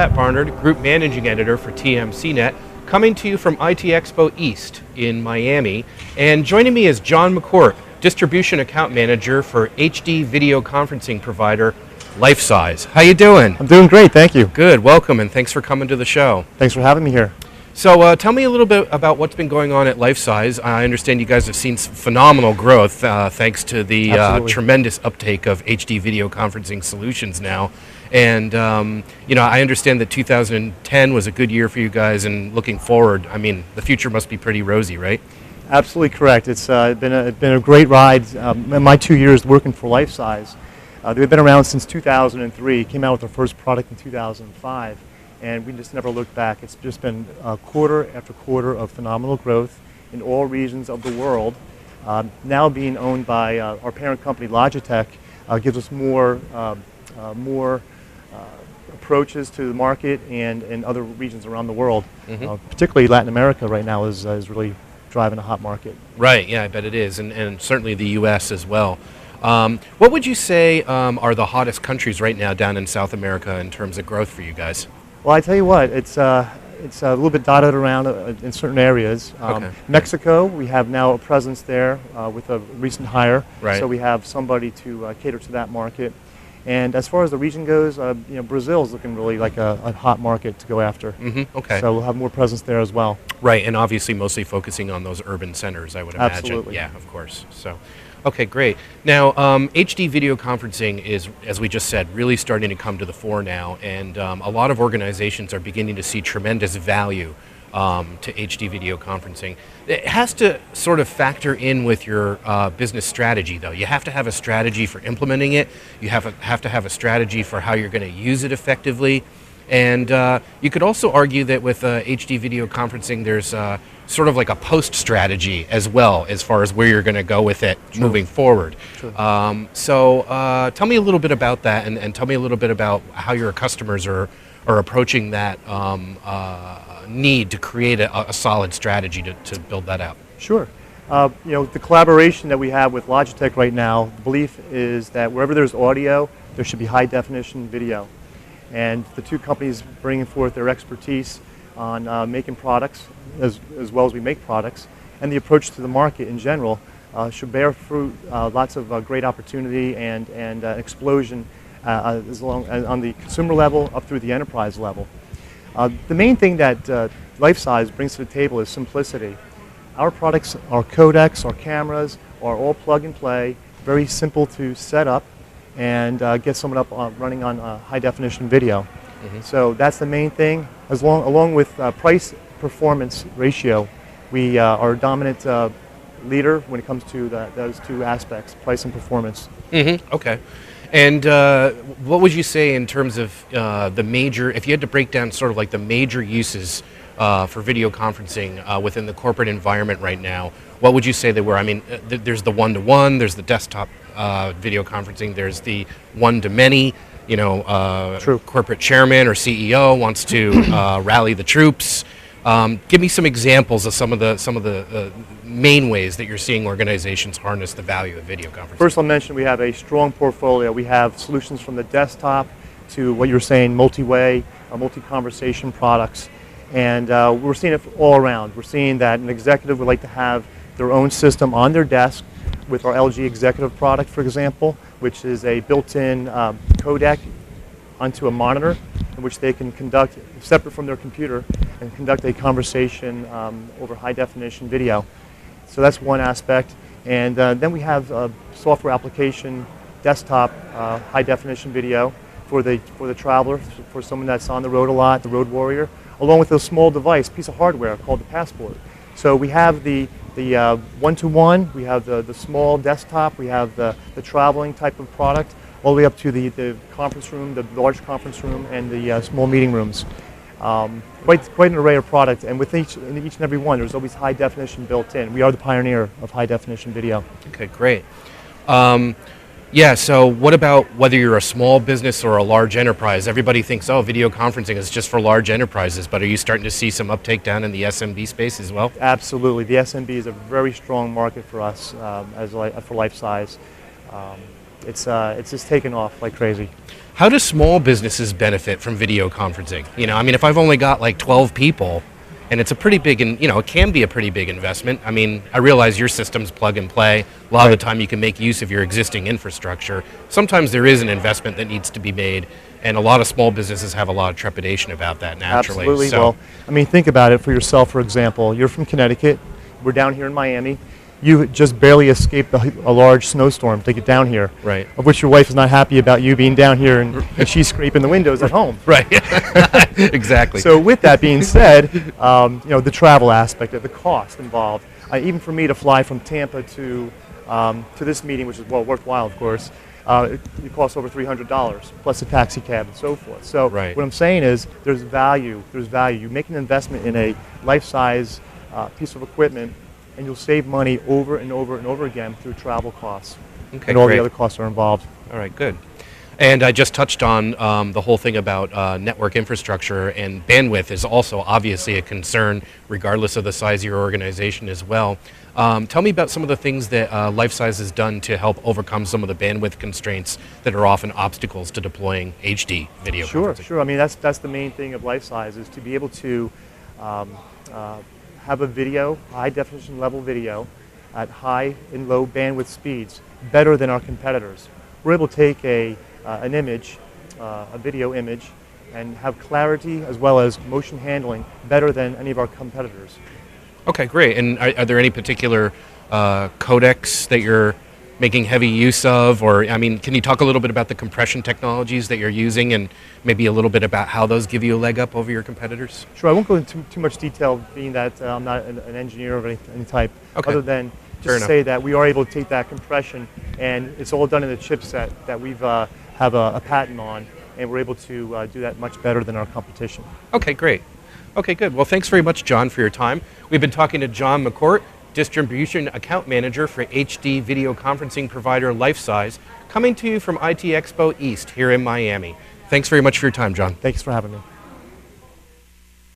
Pat Barnard, Group Managing Editor for TMCnet, coming to you from IT Expo East in Miami. And joining me is John McCourt, Distribution Account Manager for HD video conferencing provider LifeSize. How you doing? I'm doing great, thank you. Good, welcome, and thanks for coming to the show. Thanks for having me here. So tell me a little bit about what's been going on at LifeSize. I understand you guys have seen phenomenal growth thanks to the tremendous uptake of HD video conferencing solutions now. And I understand that 2010 was a good year for you guys, and looking forward, I mean, the future must be pretty rosy, right? Absolutely correct. It's been a great ride. In my 2 years working for LifeSize, they've been around since 2003. Came out with their first product in 2005. And we just never looked back. It's just been quarter after quarter of phenomenal growth in all regions of the world. Now being owned by our parent company, Logitech, gives us more approaches to the market and in other regions around the world. Particularly Latin America right now is really driving a hot market. Right, yeah, I bet it is, and certainly the U.S. as well. What would you say are the hottest countries right now down in South America in terms of growth for you guys? Well, I tell you what, it's a little bit dotted around in certain areas. Mexico, we have now a presence there with a recent hire, so we have somebody to cater to that market. And as far as the region goes, Brazil is looking really like a hot market to go after. So we'll have more presence there as well. Right, and obviously mostly focusing on those urban centers, I would imagine. Absolutely. Yeah, of course. So. Okay, great. Now, HD video conferencing is, as we just said, really starting to come to the fore now, and a lot of organizations are beginning to see tremendous value to HD video conferencing. It has to sort of factor in with your business strategy, though. You have to have a strategy for implementing it. You have to have a strategy for how you're going to use it effectively. And you could also argue that with HD video conferencing, there's sort of like a post strategy as well, as far as where you're going to go with it moving forward. So tell me a little bit about that, and tell me a little bit about how your customers are approaching that need to create a solid strategy to build that out. Sure. The collaboration that we have with Logitech right now, the belief is that wherever there's audio, there should be high definition video. And the two companies bringing forth their expertise on making products as well as we make products, and the approach to the market in general should bear fruit. Lots of great opportunity and explosion as long as on the consumer level up through the enterprise level. The main thing that LifeSize brings to the table is simplicity. Our products, our codecs, our cameras are all plug and play, very simple to set up and get someone up running on high definition video. So that's the main thing. Along with price performance ratio, we are a dominant leader when it comes to those two aspects, price and performance. Okay. And what would you say in terms of the major, if you had to break down sort of like the major uses for video conferencing within the corporate environment right now, what would you say they were? I mean, there's the one-to-one, there's the desktop video conferencing, there's the one-to-many, corporate chairman or CEO wants to rally the troops. Give me some examples of some of the main ways that you're seeing organizations harness the value of video conferencing. First, I'll mention we have a strong portfolio. We have solutions from the desktop to what you're saying, multi-way, multi-conversation products. And we're seeing it all around. We're seeing that an executive would like to have their own system on their desk with our LG Executive product, for example, which is a built-in codec onto a monitor in which they can conduct, separate from their computer, and conduct a conversation over high-definition video. So that's one aspect. And then we have software application, desktop, high-definition video for the traveler, for someone that's on the road a lot, the road warrior, along with a small device, piece of hardware called the Passport. So we have the one-to-one, we have the small desktop, we have the traveling type of product, all the way up to the conference room, the large conference room, and the small meeting rooms. Quite an array of product, and with each and every one, there's always high definition built in. We are the pioneer of high definition video. Okay, great. Yeah, so what about whether you're a small business or a large enterprise? Everybody thinks, oh, video conferencing is just for large enterprises, but are you starting to see some uptake down in the SMB space as well? Absolutely. The SMB is a very strong market for us for LifeSize. It's just taken off like crazy. How do small businesses benefit from video conferencing? You know, I mean, if I've only got like 12 people, and it's a pretty big, and you know, it can be a pretty big investment. I mean, I realize your system's plug and play. A lot of the time you can make use of your existing infrastructure. Sometimes there is an investment that needs to be made, and a lot of small businesses have a lot of trepidation about that naturally. Absolutely. So, well, I mean, think about it for yourself, for example. You're from Connecticut. We're down here in Miami. You just barely escaped a large snowstorm to get down here, right. of which your wife is not happy about you being down here, and she's scraping the windows at home. Right. Exactly. So with that being said, you know, the travel aspect of the cost involved, even for me to fly from Tampa to this meeting, which is well worthwhile, of course, it costs over $300 plus a taxi cab and so forth. So right. What I'm saying is there's value. There's value. You make an investment in a life-size piece of equipment, and you'll save money over and over and over again through travel costs. Okay, and all great. the other costs are involved. All right, good. And I just touched on the whole thing about network infrastructure, and bandwidth is also obviously a concern regardless of the size of your organization as well. Tell me about some of the things that LifeSize has done to help overcome some of the bandwidth constraints that are often obstacles to deploying HD video conferencing. Sure. I mean, that's the main thing of LifeSize, is to be able to have a video, high definition level video, at high and low bandwidth speeds, better than our competitors. We're able to take an image, a video image, and have clarity as well as motion handling better than any of our competitors. Okay, great. And are there any particular codecs that you're making heavy use of? Or, I mean, can you talk a little bit about the compression technologies that you're using, and maybe a little bit about how those give you a leg up over your competitors? Sure, I won't go into too much detail, being that I'm not an engineer of any type, okay. Other than just to say that we are able to take that compression, and it's all done in the chipset that we've have a patent on, and we're able to do that much better than our competition. Okay, great. Okay, good. Well, thanks very much, John, for your time. We've been talking to John McCourt, Distribution Account Manager for HD video conferencing provider LifeSize, coming to you from IT Expo East here in Miami. Thanks very much for your time, John. Thanks for having me.